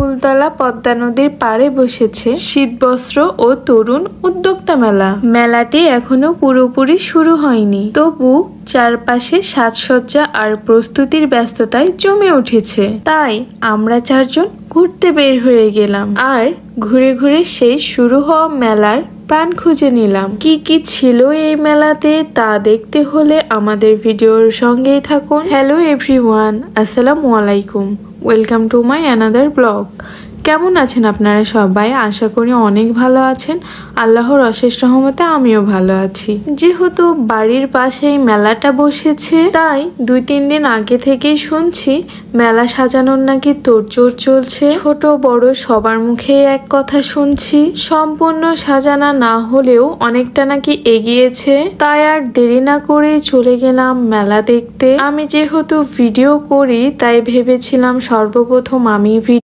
ফুলতলা পদ্মা নদীর পাড়ে বসেছে শীতবস্ত্র ও তরুণ উদ্যোক্তা মেলা। মেলাটি এখনো পুরোপুরি শুরু হয়নি, তবু চারপাশে সাজসজ্জা আর প্রস্তুতির ব্যস্ততায় জমে উঠেছে। তাই আমরা চারজন ঘুরতে বের হয়ে গেলাম আর ঘুরে ঘুরে সেই শুরু হওয়া মেলার প্রাণ খুঁজে নিলাম। কি কি ছিল এই মেলাতে তা দেখতে হলে আমাদের ভিডিওর সঙ্গেই থাকুন। হ্যালো এভরিওয়ান, আসসালামু আলাইকুম, welcome to my another blog. কেমন আছেন আপনারা সবাই? আশা করি অনেক ভালো আছেন। আল্লাহর অশেষ রহমতে আমিও ভালো আছি। যেহেতু বাড়ির পাশেই মেলাটা বসেছে, তাই 2-3 দিন আগে থেকেই শুনছি মেলা সাজানোর নাকি তোড়জোড় চলছে। ছোট বড় সবার মুখে এক কথা শুনছি, সম্পূর্ণ সাজানো না হলেও অনেকটা নাকি এগিয়েছে। তাই আর দেরি না করে চলে গেলাম মেলা দেখতে। আমি যেহেতু ভিডিও করি তাই ভেবেছিলাম সর্বপ্রথম আমি